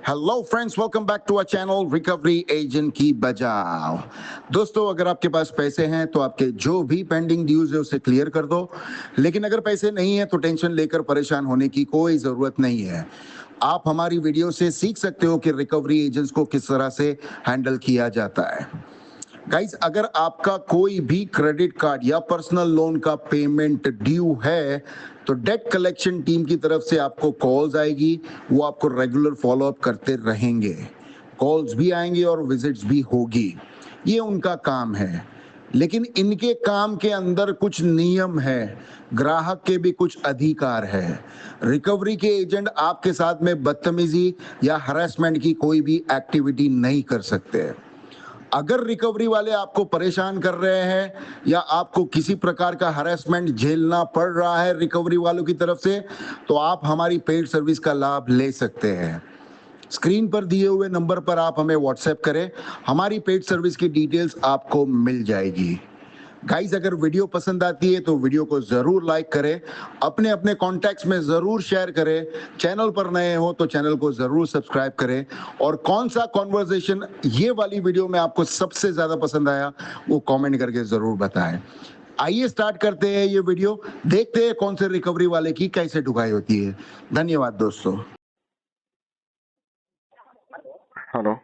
Hello friends, welcome back to our channel recovery agent की बजाओ। दोस्तों, अगर आपके पास पैसे हैं तो आपके जो भी पेंडिंग ड्यूज है उसे क्लियर कर दो। लेकिन अगर पैसे नहीं है तो टेंशन लेकर परेशान होने की कोई जरूरत नहीं है। आप हमारी वीडियो से सीख सकते हो कि रिकवरी एजेंट्स को किस तरह से हैंडल किया जाता है। गाइस, अगर आपका कोई भी क्रेडिट कार्ड या पर्सनल लोन का पेमेंट ड्यू है तो डेट कलेक्शन टीम की तरफ से आपको कॉल्स आएगी। वो आपको रेगुलर फॉलोअप करते रहेंगे। कॉल्स भी आएंगे और विजिट्स भी होगी। ये उनका काम है। लेकिन इनके काम के अंदर कुछ नियम है। ग्राहक के भी कुछ अधिकार है। रिकवरी के एजेंट आपके साथ में बदतमीजी या हरासमेंट की कोई भी एक्टिविटी नहीं कर सकते। अगर रिकवरी वाले आपको परेशान कर रहे हैं या आपको किसी प्रकार का हरासमेंट झेलना पड़ रहा है रिकवरी वालों की तरफ से, तो आप हमारी पेड सर्विस का लाभ ले सकते हैं। स्क्रीन पर दिए हुए नंबर पर आप हमें व्हाट्सएप करें। हमारी पेड सर्विस की डिटेल्स आपको मिल जाएगी। गाइस, अगर वीडियो पसंद आती है तो वीडियो को जरूर लाइक करें, अपने अपने कॉन्टैक्ट्स में जरूर शेयर करें। चैनल पर नए हो तो चैनल को जरूर सब्सक्राइब करें। और कौन सा कॉन्वर्सेशन ये वाली वीडियो में आपको सबसे ज्यादा पसंद आया वो कमेंट करके जरूर बताएं। आइए स्टार्ट करते हैं ये वीडियो। देखते हैं कौन से रिकवरी वाले की कैसे ढुकाई होती है। धन्यवाद दोस्तों। हेलो।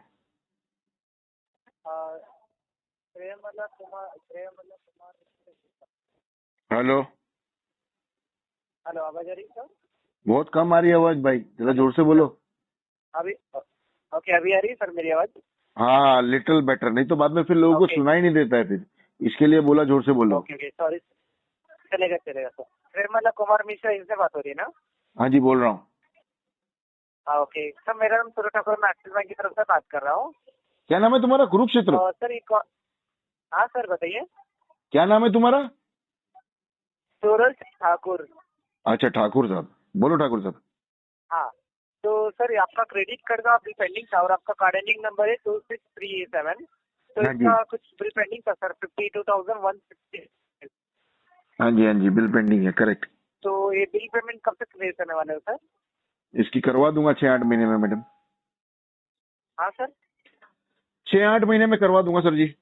हेलो। हेलो, आवाज आ रही है सर? बहुत कम आ रही है आवाज भाई, जरा जोर से बोलो। अभी ओके, अभी आ रही है सर मेरी आवाज? हाँ, लिटिल बेटर, नहीं तो बाद में फिर लोगों को ओके सुनाई नहीं देता है फिर। इसके लिए बोला जोर से बोलो। Okay okay, sorry. चलेगा चलेगा सर। प्रेमला कुमार मिश्रा, इनसे बात हो रही है ना? हाँ जी, बोल रहा हूँ। हाँ ओके सर, मेरा नाम सूरज ठाकुर, मैं एक्सिस बैंक की तरफ से बात कर रहा हूँ। क्या नाम है तुम्हारा? कुरुक्षेत्र। और सर हाँ सर, बताइए। क्या नाम है तुम्हारा? सूरज ठाकुर। अच्छा, ठाकुर साहब, बोलो ठाकुर साहब। हाँ, तो सर आपका क्रेडिट कार्ड का बिल पेंडिंग था और आपका कार्ड एंडिंग नंबर है 26387। तो हाँ जी, इसका कुछ बिल पेंडिंग था सर, 52,160। हाँ जी, हाँ जी, बिल पेंडिंग है, करेक्ट। तो ये बिल पेमेंट कब तक क्लियर करने वाले हो सर? इसकी करवा दूंगा 6-8 महीने में मैडम। हाँ सर, 6-8 महीने में करवा दूंगा सर जी।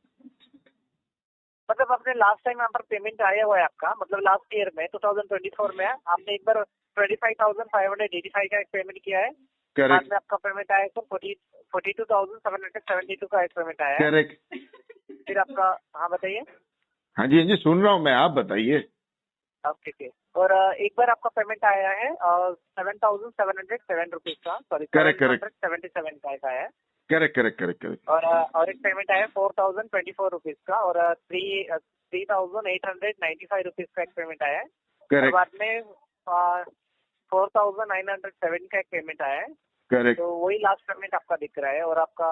मतलब आपने लास्ट टाइम यहाँ पर पेमेंट आया हुआ है आपका, मतलब लास्ट ईयर में 2024 में आपने एक बार 25,585 का एक पेमेंट किया है। बाद करेक्ट में आपका पेमेंट आया तो 42,772 का एक पेमेंट आया है। करेक्ट। फिर आपका, हाँ बताइए। हाँ जी, हाँ जी, सुन रहा हूँ मैं, आप बताइए। Okay okay. और एक बार आपका पेमेंट आया है 7,707 रुपीज का, सॉरी करेक्ट करेक्ट 777 का एक आया है। करेक्ट करेक्ट करेक्ट करेक्ट और एक पेमेंट आया 4,024 रुपीज का, और 3,895 रुपीज का एक पेमेंट आया है। और करेक्ट बाद में 4,907 का एक पेमेंट आया है। करेक्ट। तो वही लास्ट पेमेंट आपका दिख रहा है, और आपका,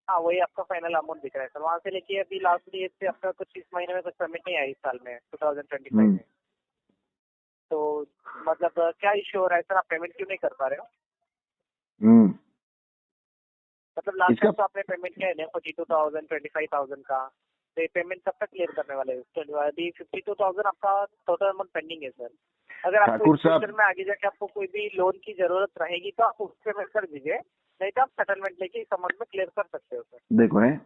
हाँ वही आपका फाइनल अमाउंट दिख रहा है सर। वहाँ से लेके अभी लास्ट ईयर से आपका कुछ इस महीने में कुछ पेमेंट नहीं आई, इस साल में 2025 में। तो मतलब क्या इश्यू हो रहा है सर, आप पेमेंट क्यों नहीं कर पा रहे हो? मतलब लास्ट इसका टाइम तो आपने पेमेंट किया है ना 42,000 25,000 का, तो ये पेमेंट कब तक क्लियर करने वाले हैं? अभी 52,000 आपका टोटल अमाउंट पेंडिंग है सर। अगर आपको ठाकुर साहब, फ्यूचर में आगे जाके आपको कोई भी लोन की जरूरत रहेगी तो आप उस पेमेंट कर दीजिए, नहीं तो आप सेटलमेंट लेके इस अमाउंट में क्लियर कर सकते हो सर। देखो है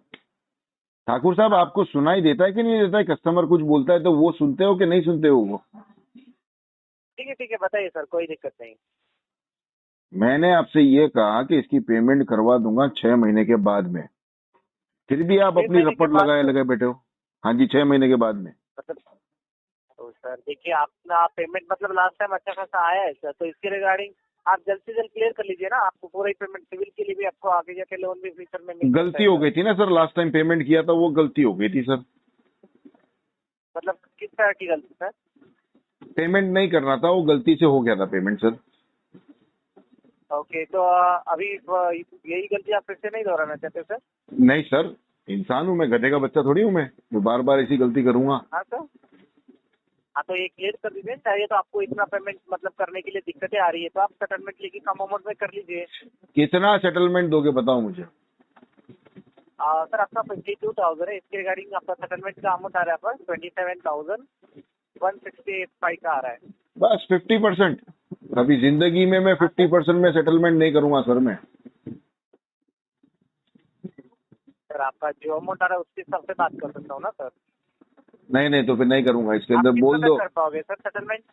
ठाकुर साहब, आपको सुनाई देता है कि नहीं देता है? कस्टमर कुछ बोलता है तो वो सुनते हो कि नहीं सुनते हो? वो ठीक है, बताइए सर, कोई दिक्कत नहीं। मैंने आपसे ये कहा कि इसकी पेमेंट करवा दूंगा 6 महीने के बाद में, फिर भी आप 6 अपनी महीने के रपट बाद लगाए तो लगे बैठे हो। हाँ जी, 6 महीने के बाद में। मतलब, तो सर देखिए, आपका पेमेंट मतलब लास्ट टाइम अच्छा खासा आया है सर, तो इसके रिगार्डिंग आप जल्द से जल्द क्लियर कर लीजिए ना। आपको पूरा ही पेमेंट, सिविल के लिए भी आपको आगे जाके लोन भी फ्यूचर में मिल सकता गलती है हो सर। गई थी ना सर, लास्ट टाइम पेमेंट किया था वो गलती हो गई थी सर। मतलब किस तरह की गलती सर? पेमेंट नहीं करना था, वो गलती से हो गया था पेमेंट सर। ओके, तो अभी यही गलती आप फिर से नहीं दोहराना चाहते सर? नहीं सर, इंसान हूँ मैं, गधे का बच्चा थोड़ी हूँ मैं जो बार बार ऐसी गलती करूंगा। हाँ सर, हाँ तो ये क्लियर कर दीजिए। चाहिए तो आपको इतना पेमेंट मतलब करने के लिए दिक्कतें आ रही है तो आप सेटलमेंट लेके कम अमाउंट में कर लीजिए। कितना सेटलमेंट दोगे बताओ मुझे? सर आपका 52,000 है, इसके रिगार्डिंग आपका सेटलमेंट का अमाउंट आ रहा है आपका 27,168 का आ रहा है। बस 50%। अभी जिंदगी में मैं 50% में सेटलमेंट नहीं करूंगा सर मैं। सर आपका जो अमाउंट आ रहा है उसके हिसाब से बात कर सकता हूँ ना सर। नहीं नहीं तो फिर नहीं करूंगा, इसके आप अंदर कितना बोल तक दो। कर पाओगे सर सेटलमेंट?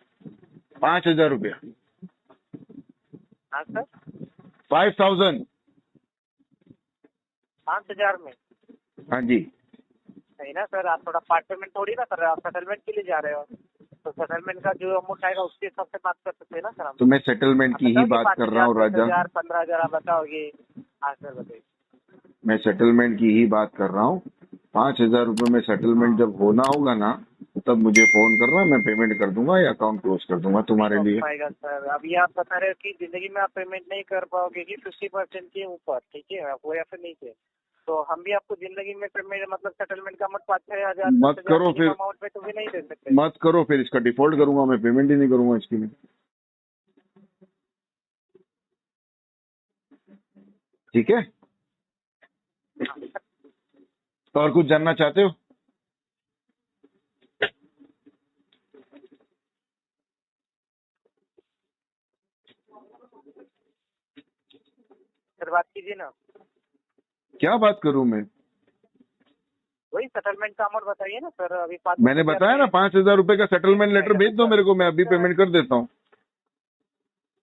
5,000 रुपया। हाँ सर, 5,000। 5,000 में? हाँ जी। नहीं ना सर, आप थोड़ा पार्ट पेमेंट थोड़ी ना कर रहे हो, आप सेटलमेंट के लिए जा रहे हो, तो सेटलमेंट का जो अमाउंट आएगा उसके हिसाब से बात कर सकते हैं ना सर हम। तो मैं सेटलमेंट आप की ही बताओगे बात कर रहा 5,000, हूँ राजा। 10,000, 15,000 आप बताओगे? हाँ सर बताइए। मैं सेटलमेंट की ही बात कर रहा हूँ। 5,000 रुपये में सेटलमेंट जब होना होगा ना, तब मुझे फोन करना, मैं पेमेंट कर दूंगा या अकाउंट क्लोज कर दूंगा तुम्हारे नहीं हो लिए। पाएगा सर, अभी आप बता रहे हो कि जिंदगी में आप पेमेंट नहीं कर पाओगे कि 50% के ऊपर, ठीक है, वो या फिर नीचे, तो हम भी आपको जिंदगी में पेमेंट मतलब सेटलमेंट का अमाउंट 5-6,000, मत 10,000 करो फिर, अमाउंट में तो भी नहीं दे सकते। मत करो फिर, इसका डिफॉल्ट करूंगा मैं, पेमेंट ही नहीं करूंगा इसकी मैं। ठीक है, तो और कुछ जानना चाहते हो? सर बात कीजिए ना। क्या बात करूं मैं? वही सेटलमेंट का अमाउंट बताइए ना सर। अभी मैंने बताया ना 5,000 रुपए का सेटलमेंट लेटर भेज दो मेरे को, मैं अभी पेमेंट कर देता हूँ।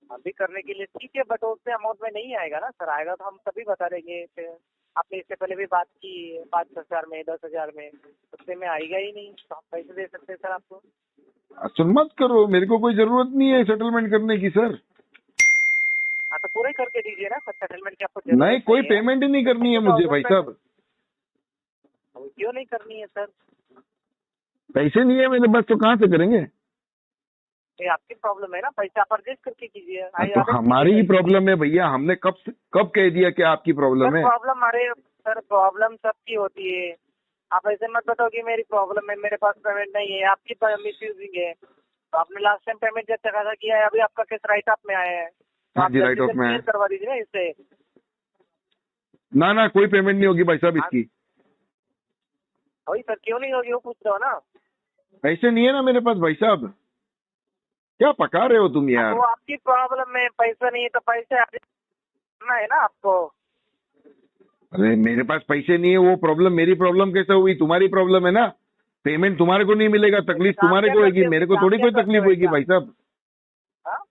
अभी करने के लिए ठीक है, बट उससे अमाउंट में नहीं आएगा ना सर। आएगा तो हम तभी बता देंगे। फिर आपने इससे पहले भी बात की 5,000 में, 10,000 में, उससे में आएगा ही नहीं तो हम पैसे दे सकते हैं सर आपको। सुन, मत करो, मेरे को कोई जरूरत नहीं है सेटलमेंट करने की सर। हाँ तो पूरे करके दीजिए ना सर, सेटलमेंट की आपको जरूरत नहीं, कोई नहीं है। पेमेंट ही नहीं करनी है मुझे भाई साहब। क्यों नहीं करनी है सर? पैसे नहीं है मेरे पास तो कहाँ से करेंगे? ये आपकी प्रॉब्लम है ना, पैसे आप एडजस्ट करके कीजिए। तो हमारी ही प्रॉब्लम है भैया, हमने कब कह दिया कि आपकी प्रॉब्लम है? प्रॉब्लम अरे सर, प्रॉब्लम सबकी होती है। आप ऐसे मत बताओ कि मेरी प्रॉब्लम है, मेरे पास पेमेंट नहीं है, आपकी मिसयूजिंग है। तो आपने लास्ट टाइम पेमेंट जब तक किया है, अभी आपका केस राइट अप में आया है, तो हाँ आप जी, जल्दी राइट ऑफ से में है। क्लियर करवा दीजिए ना इससे। ना ना, कोई पेमेंट नहीं होगी भाई साहब इसकी। वही सर, क्यों नहीं होगी वो पूछ रहे हो ना। पैसे नहीं है ना मेरे पास भाई साहब, क्या पका रहे हो तुम यार? वो आपकी प्रॉब्लम है, पैसा नहीं है तो पैसे करना है ना आपको। अरे मेरे पास पैसे नहीं है, वो प्रॉब्लम मेरी प्रॉब्लम कैसे हुई? तुम्हारी प्रॉब्लम है ना। पेमेंट तुम्हारे को नहीं मिलेगा, तकलीफ काम तुम्हारे क्या को करते होगी, हो? मेरे को काम थोड़ी क्या कोई करते तकलीफ हो होगी ऐसा? भाई साहब। हाँ?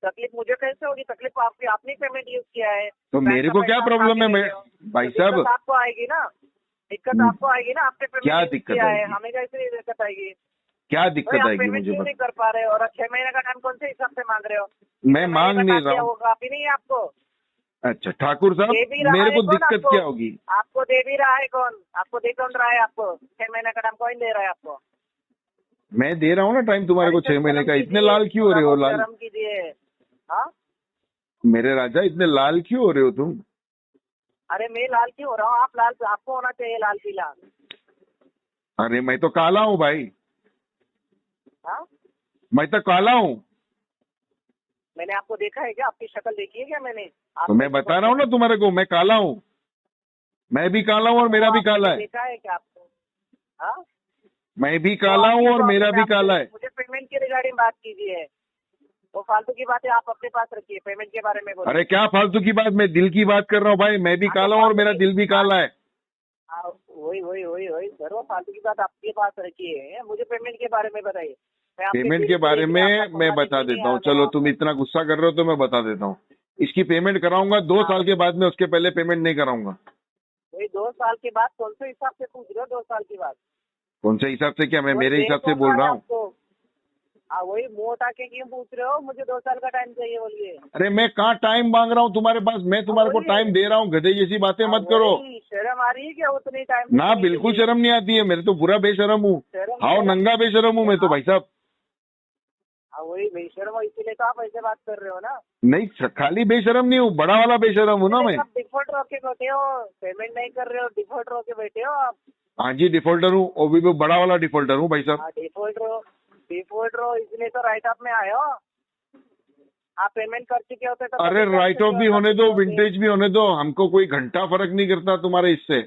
तकलीफ मुझे कैसे होगी? तकलीफ आपकी, आपने पेमेंट यूज किया है, तो बैंक मेरे का को क्या पैसा आप प्रॉब्लम खा है के मैं ले रहे हो, भाई तो साहब? दिक्कत आपको आएगी ना। दिक्कत आपको आएगी ना, आपने क्या पेमेंट यूज दिक्कत किया है, आएगी? हमें कैसे नहीं दिक्कत आएगी? क्या भाई दिक्कत आप आएगी पेमेंट मुझे क्यों नहीं बता। कर पा रहे हो? और 6 महीने का टाइम कौन से हिसाब से मांग रहे हो? मैं 6 मांग महीने का नहीं टाइम रहा दिया हूँ। वो काफी नहीं है आपको? अच्छा ठाकुर दे साहब, भी रहा मेरे है को कौन दिक्कत आपको? क्या होगी? आपको दे भी रहा है कौन? आपको दे कौन रहा है? आपको 6 महीने का टाइम कौन दे रहा है आपको? मैं दे रहा हूँ ना टाइम तुम्हारे अरे को सर 6 महीने शर्म का, इतने कीजिए, लाल क्यों हो थोड़ा रहे हो? बहुत लाल शर्म कीजिए। हाँ? मेरे राजा, इतने लाल क्यों हो रहे हो तुम? अरे मैं लाल क्यों हो रहा हूँ? आप लाल, आपको होना चाहिए लाल पीला। अरे मैं तो काला हूँ भाई, हाँ? मैं तो काला हूँ। मैंने आपको देखा है क्या? आपकी शक्ल देखी है क्या मैंने? आप तो मैं बता रहा हूँ ना तुम्हारे को, मैं काला हूँ, मैं भी काला हूँ और मेरा भी काला है। देखा है क्या आपको? हाँ? मैं भी काला हूँ और मेरा भी काला है। मुझे पेमेंट के रिगार्डिंग बात कीजिए, वो फालतू की बातें आप अपने पास रखिए, पेमेंट के बारे में बोलिए। अरे क्या फालतू की बात, मैं दिल की बात कर रहा हूँ भाई, मैं भी काला हूँ और मेरा दिल भी काला है। वही वही वही वही सर, वो फालतू की बात आपके पास रखिए, मुझे पेमेंट के बारे में बताइए। पेमेंट के बारे में मैं बता देता हूँ, चलो तुम इतना गुस्सा कर रहे हो तो मैं बता देता हूँ। इसकी पेमेंट कराऊंगा 2 साल के बाद में, उसके पहले पेमेंट नहीं कराऊंगा। वही 2 साल के बाद कौन से हिसाब से पूछ रहे हो? 2 साल के बाद कौन से हिसाब से? क्या मैं मेरे हिसाब से बोल रहा हूँ? वही मुंह उठा के क्यों पूछ रहे हो? मुझे 2 साल का टाइम चाहिए बोलिए। अरे मैं कहाँ टाइम मांग रहा हूँ तुम्हारे पास, मैं तुम्हारे को टाइम दे रहा हूँ, गधे जैसी बातें मत करो। शर्म आ रही है क्या उतनी टाइम? ना बिल्कुल शर्म नहीं आती है, मेरे तो पूरा बेशरम हूँ। हाँ नंगा बेशरम हूँ मैं तो भाई साहब। वही बेशरम हो, इसीलिए तो आप ऐसे बात कर रहे हो ना। नहीं, खाली बेशरम नहीं हूँ, बड़ा वाला बेशरम हूँ ना मैं। आप डिफॉल्ट रह के बैठे हो, पेमेंट नहीं कर रहे हो, डिफॉल्ट रह के बैठे हो आप। हाँ जी, डिफॉल्टर हूँ, वो भी बड़ा वाला डिफॉल्टर हूँ भाई साहब। डिफॉल्ट रहो इसलिए तो राइट ऑफ में आए हो। आप पेमेंट कर चुके होते तो अरे राइट ऑफ भी होने दो, विंटेज भी होने दो, हमको कोई घंटा फर्क नहीं करता तुम्हारे इससे।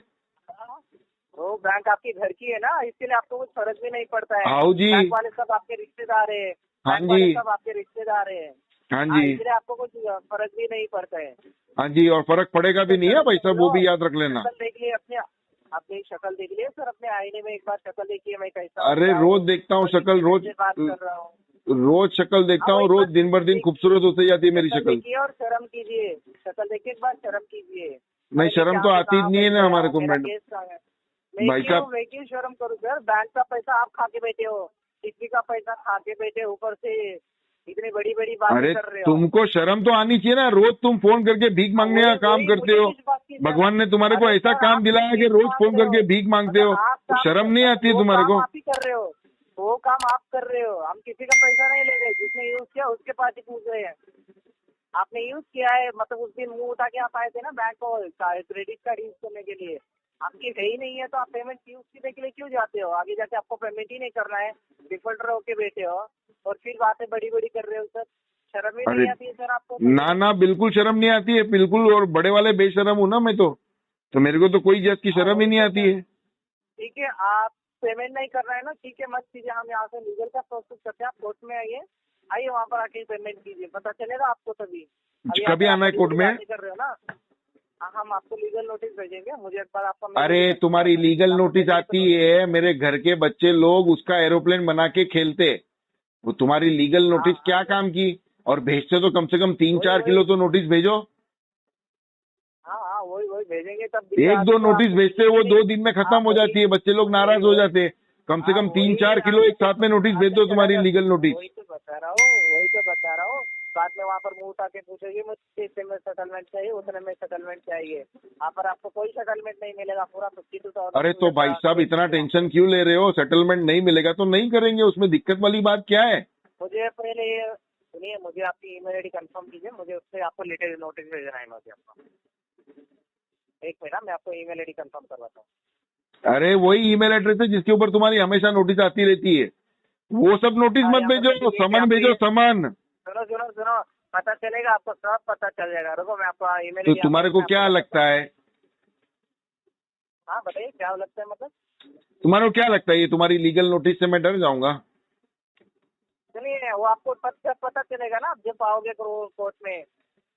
वो बैंक आपकी घर की है ना, इसलिए आपको कुछ फर्क भी नहीं पड़ता है। आओ जी। बैंक वाले सब आपके रिश्तेदार है, हाँ बैंक वाले जी, सब आपके रिश्तेदार हैं। हाँ हाँ, जी, इसलिए आपको कुछ फर्क भी नहीं पड़ता है। हाँ जी, और फर्क पड़ेगा भी नहीं है भाई साहब, वो भी याद रख लेना। शक्ल देख लिए अपने, आपने शक्ल देख लिया सर अपने आईने में, एक बार शक्ल देखिए मैं कैसा हूँ, अरे क्या रोज हूँ, देखता हूँ और शक्ल, कितने रोज से बात कर रहा हूँ। रोज शक्ल देखता हाँ, हूँ, वही रोज बस दिन भर दिन खूबसूरत होती जाती है मेरी शक्ल शक्ल। देखिए और शर्म कीजिए, शक्ल देखिए एक बार शर्म कीजिए। नहीं, अरे शर्म तो क्या आती कहाँ नहीं है फंस ना गया हमारे हूँ, को मेरा मैडम। केस कहाँ है। भाई साहब, मैं क्यों शर्म करूँ सर, बैंक का पैसा आप खा के बैठे हो, किसी का पैसा खा के बैठे, ऊपर से इतनी बड़ी बड़ी बातें अरे कर रहे हो। तुमको शर्म तो आनी चाहिए ना, रोज तुम फोन करके भीख मांगने का वही काम वही करते मुझे हो। किस बात की सर? भगवान ने तुम्हारे को अरे ऐसा सर काम आप दिलाया है कि भीख रोज मांग फोन रहे करके हो, भीख मांगते मतलब हो, आप तो काम, शर्म नहीं आती है वो तुम्हारे काम को? आप ही कर रहे हो, वो काम आप कर रहे हो, हम किसी का पैसा नहीं ले रहे, जिसने यूज किया उसके पास ही पूछ रहे हैं। आपने यूज किया है, मतलब उस दिन मुंह उठा के आप आए थे ना बैंक को क्रेडिट कार्ड यूज करने के लिए, आपकी है ही नहीं है तो आप पेमेंट यूज करने के लिए क्यों जाते हो? आगे जाके आपको पेमेंट ही नहीं करना है, डिफॉल्टर होके बैठे हो और फिर बातें बड़ी बड़ी कर रहे हो सर। शर्म ही अरे नहीं आती है सर आपको तो? ना ना, बिल्कुल शर्म नहीं आती है, बिल्कुल, और बड़े वाले बेशर्म हूं ना मैं तो मेरे को तो कोई जस की हाँ, शर्म ही वही नहीं तो आती सर। है। ठीक है, आप पेमेंट नहीं कर रहे हैं ना, ठीक है मत कीजिए, हम यहाँ से लीगल का प्रोसेस करते हैं, आप कोर्ट में आइए, आइए वहाँ पर आके पेमेंट कीजिए, पता चलेगा आपको तभी। अभी कभी अगर आप आना है बड़ी कोर्ट बड़ी में? बातें कर रहे हो ना, हाँ, हम आपको लीगल नोटिस भेजेंगे, मुझे एक बार आपका mail अरे ID confirm तुम्हारी करना है, लीगल आपको नोटिस mail ID पे आती है, मेरे घर के बच्चे लोग उसका एरोप्लेन बना के खेलते, वो तुम्हारी लीगल हाँ नोटिस क्या हाँ, काम की? और भेजते तो कम से कम तीन वही चार वही, किलो तो नोटिस भेजो। हाँ हाँ, वही वही भेजेंगे तब एक दिखेगा, दो अभी तो नोटिस आपको भेजते दिखेगी वो नहीं। 2 दिन में खत्म हाँ हो वही जाती है, बच्चे लोग वही नाराज हो वही, जाते हैं। कम से हाँ कम तीन वही चार किलो एक साथ में नोटिस भेज दो, तुम्हारी लीगल नोटिस। वही तो बता रहा हूँ, वही तो बता रहा हूँ। बाद में वहाँ पर मुंह उठा के पूछेगी मुझे इतने में सेटलमेंट चाहिए, उतने में सेटलमेंट चाहिए, वहाँ पर आपको कोई सेटलमेंट नहीं मिलेगा, पूरा 52,000 अरे तो भाई साहब इतना टेंशन क्यों ले रहे हो? सेटलमेंट नहीं मिलेगा तो नहीं करेंगे, उसमें दिक्कत वाली बात क्या है? मुझे पहले ये सुनिए, मुझे आपकी ईमेल आईडी कंफर्म कीजिए, मुझे उससे आपको लेटर नोटिस भेजना है मुझे आपका। एक मिनट, मैं आपको ईमेल आईडी कंफर्म करवाता हूँ। अरे वही ईमेल एड्रेस है जिसके ऊपर तुम्हारी हमेशा नोटिस आती रहती है, वो सब नोटिस हाँ, मत यहाँ पर भेजो, देखिए कि समन आपको भेजो, ये, समन। सुनो सुनो सुनो, पता चलेगा आपको, सब पता चल जाएगा, रुको मैं आपका ईमेल तो आईडी तुम्हारे को क्या लगता है? हाँ बताइए क्या लगता है, मतलब तुम्हारे को क्या लगता है ये तुम्हारी लीगल नोटिस से मैं डर जाऊंगा? सुनिए, वो आपको पता चलेगा ना, आप जब आओगे कोर्ट में,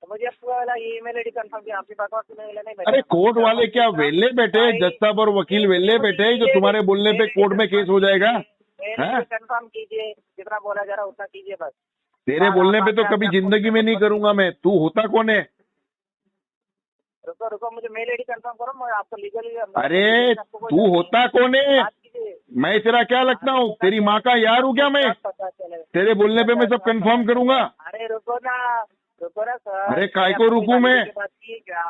तो मुझे पूरा वाला ईमेल आईडी कंफर्म किया, आपकी बकवास सुनने नहीं अरे बैठेगा। कोर्ट वाले क्या वेल्ले बैठे हैं, जज साहब और वकील वेल्ले बैठे हैं जो तुम्हारे बोलने पे कोर्ट में केस हो जाएगा? हैं? कंफर्म कीजिए, जितना बोला जा रहा है उतना कीजिए बस। तेरे बोलने पे तो कभी जिंदगी में नहीं करूंगा मैं, तू होता कौन है? रुको रुको, मुझे मेल आईडी कंफर्म करो, मैं आपको लीगली। अरे तू होता कौन है? मैं तेरा क्या लगता हूँ? तेरी माँ का यार हूँ क्या मैं? पता चले, तेरे बोलने पे मैं सब कंफर्म करूंगा। अरे रुको ना सर। अरे काय को रुकूं मैं? क्या,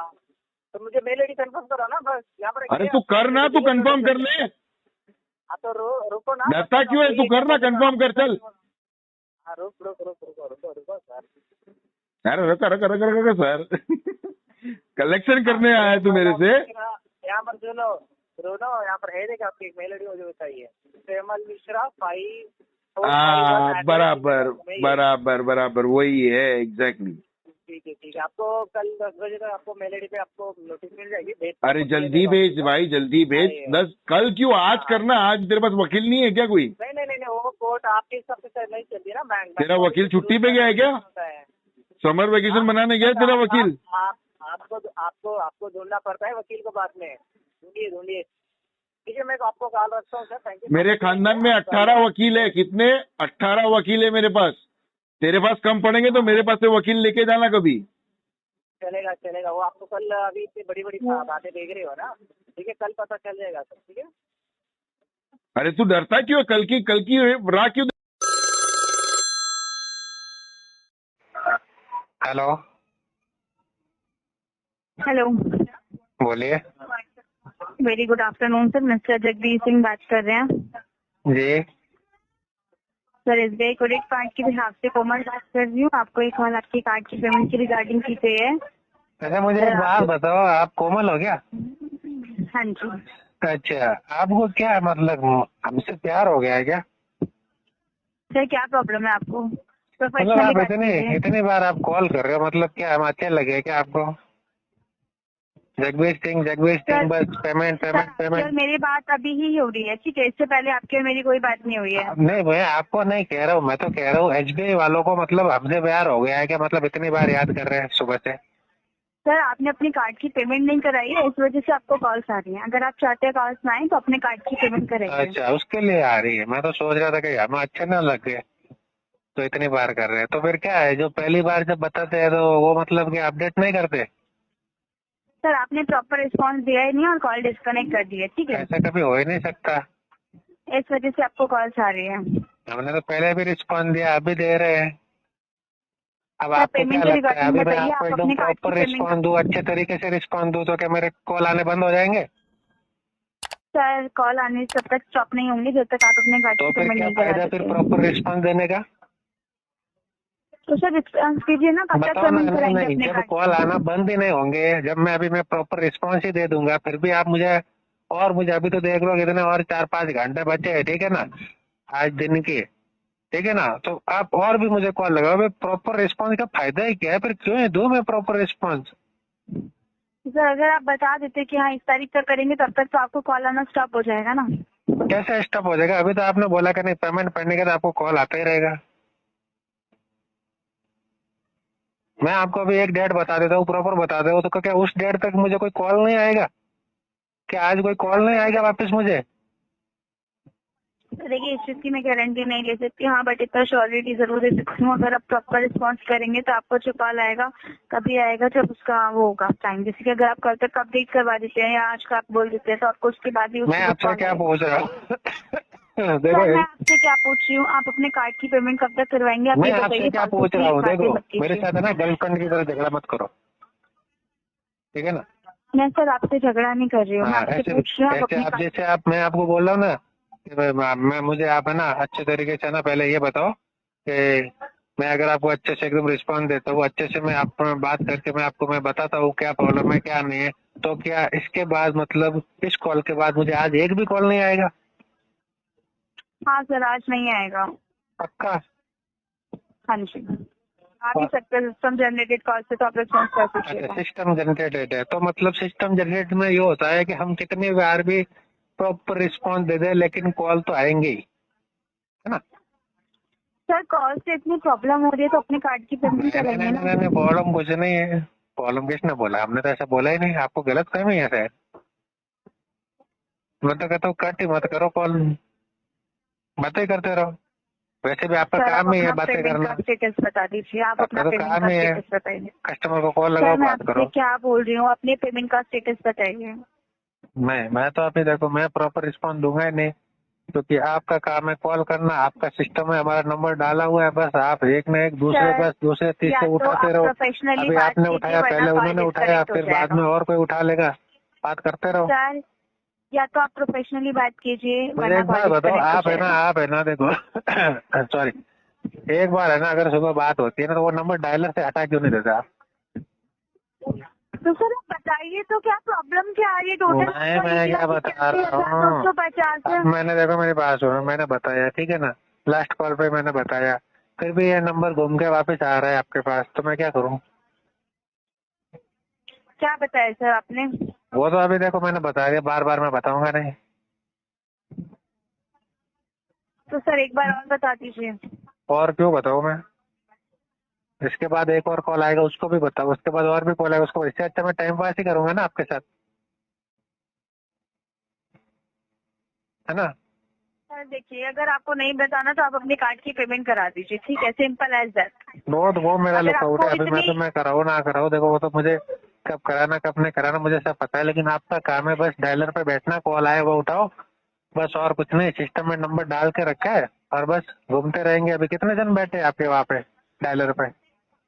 तो मुझे मेल आईडी कंफर्म करो ना बस, यहाँ पर अरे तू कर ना, तू कंफर्म कर ले। हाँ तो रुको ना, डरता क्यों है? तू कर ना, कंफर्म कर चल। हाँ रुक रुक रुक रुको रुको रुको सर। अरे रखा रखा रखा रखा सर कलेक्शन करने आया है तू मेरे से? यहाँ पर सुनो सुनो, यहाँ पर है देखा, आपकी मेल आईडी मुझे बताइए, प्रेमल मिश्रा 5 बराबर बराबर बराबर वही है, एग्जैक्टली। ठीक है, आपको कल 10 बजे तक आपको मेल आईडी पे आपको नोटिस मिल जाएगी, डेट। अरे जल्दी भेज भाई, जल्दी भेज। 10 कल क्यों, आज करना। आज तेरे पास वकील नहीं है क्या कोई? नहीं नहीं नहीं, वो कोर्ट आपके हिसाब से नहीं चलती ना बैंक। तेरा वकील छुट्टी पे गया है क्या? समर वेकेशन मनाने गया है तेरा वकील? आपको आपको आपको ढूंढना पड़ता है वकील को बाद में, ढूंढिए ढूंढिए। ठीक है, मैं आपको कॉल रखता हूँ सर, थैंक यू। मेरे खानदान में 18 वकील है। कितने? 18 वकील है मेरे पास। तेरे पास कम पड़ेंगे तो मेरे पास से वकील लेके जाना कभी। चलेगा चलेगा, वो आपको कल, अभी इतनी बड़ी बड़ी बातें देख रहे हो ना, ठीक है, कल पता चल जाएगा सर, ठीक है। अरे तू डरता क्यों है? कल की राह क्यों? हेलो हेलो, बोलिए। Very good afternoon sir, mister Jagdish Singh बात कर रहे हैं जी सर। SBI क्रेडिट कार्ड के बिहाफ से कोमल बात कर रही हूँ। आपको एक कॉल आपके कार्ड की पेमेंट की रिगार्डिंग की चाहिए। अच्छा, मुझे एक बात बताओ, आप कोमल हो क्या? हाँ जी। अच्छा, आपको क्या मतलब हमसे प्यार हो गया है क्या? सर क्या प्रॉब्लम है आपको? मतलब आप इतनी बार आप कॉल कर रहे हो, मतलब क्या हम अच्छे लगे क्या आपको? जगबीर सिंह बस पेमेंट सर मेरी बात अभी ही हो रही है, ठीक है, इससे पहले आपकी और मेरी कोई बात नहीं हुई है। नहीं भैया आपको नहीं कह रहा हूँ, मैं तो कह रहा हूँ SBI वालों को मतलब हमसे प्यार हो गया है क्या? मतलब इतनी बार याद कर रहे हैं सुबह से। सर आपने अपनी कार्ड की पेमेंट नहीं कराई है, इस वजह से आपको कॉल्स आ रही हैं। अगर आप चाहते हैं कॉल्स ना आए तो अपने कार्ड की पेमेंट कराइए। अच्छा उसके लिए आ रही है, मैं तो सोच रहा था कि हमें अच्छे ना लग गए तो इतनी बार कर रहे हैं। तो फिर क्या है, जो पहली बार जब बताते हैं तो वो मतलब कि अपडेट नहीं करते? सर आपने प्रॉपर रिस्पांस दिया ही नहीं और कॉल डिस्कनेक्ट कर दी है, ठीक है, ऐसा कभी हो ही नहीं सकता। इस वजह से आपको कॉल्स आ रही है। हमने तो पहले भी रिस्पॉन्स दिया, अभी दे रहे हैं। अब सर आपको क्या पेमेंट के लगता है, रिगार्डिंग अभी मैं बताइए, आपको आप एकदम अपने कार्ड की प्रॉपर पेमेंट। रिस्पॉन्स दूं, अच्छे तरीके से रिस्पॉन्स दूं, तो क्या मेरे कॉल आने बंद हो जाएंगे? सर कॉल आने से तब तक स्टॉप नहीं होंगे जब तक आप अपने कार्ड तो की फिर पेमेंट क्या नहीं करा फायदा फिर देते। प्रॉपर रिस्पॉन्स देने का? तो सर रिस्पॉन्स कीजिए ना, कब तक बताओ ना। पेमेंट नहीं कराएंगे नहीं, अपने जब कार्ड कॉल की? आना बंद ही नहीं होंगे, जब मैं प्रॉपर रिस्पॉन्स ही दे दूंगा, फिर भी आप मुझे अभी तो देख लो कितने और 4-5 घंटे बचे हैं, ठीक है ना, आज दिन के, ठीक है ना, तो आप और भी मुझे कॉल लगाओ। भाई प्रॉपर रिस्पॉन्स का फायदा ही क्या है, फिर क्यों ही दूं मैं प्रॉपर रिस्पॉन्स? सर अगर आप बता देते कि हाँ इस तारीख तक करेंगे तब तक तो आपको कॉल आना स्टॉप हो जाएगा ना। कैसे स्टॉप हो जाएगा? अभी तो आपने बोला कि नहीं पेमेंट पड़ने के तो आपको कॉल आता ही रहेगा। मैं आपको अभी एक डेट बता देता हूँ, प्रॉपर बता दो, तो क्या उस डेट तक मुझे कोई कॉल नहीं आएगा? क्या आज कोई कॉल नहीं आएगा वापस मुझे? देखिए इस चीज की मैं गारंटी नहीं ले सकती, हाँ बट इतना श्योरिटी जरूर दे सकती हूँ, अगर आप प्रॉपर रिस्पॉन्स करेंगे तो आपको जो कॉल आएगा कभी आएगा जब उसका वो होगा टाइम। जैसे कि अगर आप कल तक अपडेट करवा देते हैं या आज का आप बोल देते हैं तो आपको उसके बाद ही मैं आपसे क्या पूछ रहा हूँ देखो, सर मैं आपसे क्या पूछ रही हूँ, आप अपने कार्ड की पेमेंट कब तक करवाएंगे? आप मैं ये आपसे बताइए, क्या फालतू पूछ रहा की हूँ, बातें देखो मत मेरे कीजिए। साथ है ना गर्लफ्रेंड की तरह झगड़ा मत करो, ठीक है ना? मैं सर आपसे झगड़ा नहीं कर रही हूँ, मैं हाँ, आपसे ऐसे पूछ रही हूँ आप ऐसे अपने आप जैसे आप, मैं आपको बोल रहा हूँ ना कि मैं मुझे आप है ना अच्छे तरीके से ना पहले ये बताओ कि मैं अगर आपको अच्छे से एकदम रिस्पॉन्स देता हूँ, अच्छे से मैं आपको बात करके मैं बताता हूँ क्या प्रॉब्लम है क्या नहीं है, तो क्या इसके बाद मतलब इस कॉल के बाद मुझे आज एक भी कॉल नहीं आएगा? हाँ सर आज नहीं आएगा। पक्का? हाँ जी आ भी सकते हैं, सिस्टम जनरेटेड कॉल से तो आप रिस्पॉन्स कर अच्छा, दीजिएगा। सिस्टम जनरेटेड है तो मतलब सिस्टम जनरेट में ये होता है कि हम कितनी बार भी प्रॉपर रिस्पॉन्स दे दें लेकिन कॉल तो आएंगे ही, है ना? सर कॉल से इतनी प्रॉब्लम हो रही है तो अपने कार्ड की पेमेंट कराइए ना। नहीं, प्रॉब्लम कुछ नहीं है। प्रॉब्लम किसने बोला? हमने तो ऐसा बोला ही नहीं, आपको गलत फहमी है शायद। मैं तो कहता हूँ कट ही मत करो कॉल, बातें करते रहो, वैसे भी आपका सर आप काम ही है अपना बातें पेमेंट करना। का स्टेटस बता दीजिए, आप आपका अपना तो पेमेंट काम का ही है, स्टेटस बताइए। कस्टमर को कॉल सर लगाओ, मैं बात आपसे करो। क्या बोल रही हूँ, अपने पेमेंट का स्टेटस बताइए। मैं तो अभी देखो मैं प्रॉपर रिस्पॉन्स दूंगा ही नहीं, क्योंकि आपका काम है कॉल करना, आपका सिस्टम है, हमारा नंबर डाला हुआ है, बस आप एक न एक दूसरे सर बस दूसरे या तीसरे तो उठाते आप रहो। प्रोफेशनली अभी बात आपने कीजिए उठाया, वरना पहले कॉल उन्होंने उठाया, डिस्कनेक्ट हो फिर बाद जाएगा। में और कोई उठा लेगा, बात करते रहो। सर या तो आप प्रोफेशनली बात कीजिए मुझे वरना एक कॉल बार बताओ, डिस्कनेक्ट हो जाएगा। आप है ना देखो सॉरी, एक बार है ना अगर सुबह बात होती है ना तो वो नंबर डायलर से हटा क्यों नहीं देता आप? तो सर आप बताइए तो क्या प्रॉब्लम क्या आ रही है? टोटल मैं क्या बता रहा हूँ, 250 अब मैंने देखो मेरी बात सुनो, मैंने बताया ठीक है ना, लास्ट कॉल पे मैंने बताया, फिर भी ये नंबर घूम के वापस आ रहा है आपके पास, तो मैं क्या करूँ? क्या बताया सर आपने? वो तो अभी देखो मैंने बता दिया, बार बार मैं बताऊंगा नहीं। तो सर एक बार और बता दीजिए। और क्यों बताऊँ मैं? इसके बाद एक और कॉल आएगा उसको भी बताओ, उसके बाद और भी कॉल आएगा उसको, इससे अच्छा मैं टाइम पास ही करूंगा ना आपके साथ, है ना? सर देखिए अगर आपको नहीं बताना तो आप अपने कार्ड की पेमेंट करा दीजिए, ठीक है, सिंपल एज दैट। वो मेरा अगर लुकआउट है, आपको अभी इतनी मैं कराऊँ ना कराऊँ, देखो वो तो मुझे कब कराना कब नहीं कराना मुझे सब पता है, लेकिन आपका काम है बस डायलर पे बैठना, कॉल आए वो उठाओ, बस और कुछ नहीं। सिस्टम में नंबर डाल के रखा है और बस घूमते रहेंगे। अभी कितने जन बैठे हैं आपके वहाँ पे डायलर पे?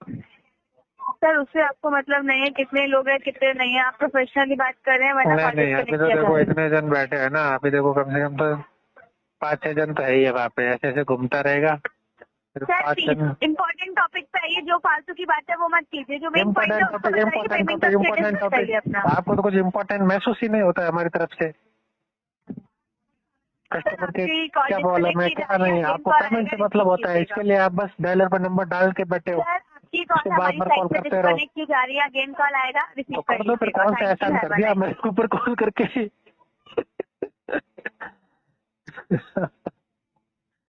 सर उससे आपको मतलब नहीं है कितने लोग हैं कितने नहीं है, आप प्रोफेशनली बात कर रहे हैं वरना कॉल नहीं, अभी डिस्कनेक्ट तो किया देखो जाएगा। इतने जन बैठे हैं ना, अभी देखो कम से कम तो 5-6 जन तो है ही है वहाँ पे, ऐसे ऐसे घूमता रहेगा, फिर सर 5 प्लीज जन। इम्पोर्टेंट टॉपिक पे आइए, जो फालतू की बात है वो मत कीजिए, जो मेन पॉइंट है उसको बताइए, पेमेंट का स्टेटस बताइए अपना। आपको तो कुछ इम्पोर्टेंट महसूस ही नहीं होता है हमारी तरफ से, कस्टमर के आपकी कॉल क्या प्रॉब्लम है डिस्कनेक्ट की क्या जा रही नहीं, है, आपको कॉल पेमेंट आएगा से मतलब रिसीव होता है, कीजिएगा। इसके लिए आप बस डायलर पर नंबर डाल के बैठे हो। सर आपकी कॉल तो बार हमारी बार साइड कॉल से करते रहो। डिस्कनेक्ट की जा रही है, अगेन कॉल आएगा, तो रिसीव कर कर दो फिर, लीजिएगा। कौन सा थैंक यू, एहसान हैव कर अ दिया नाइस मेरे ऊपर कॉल करके।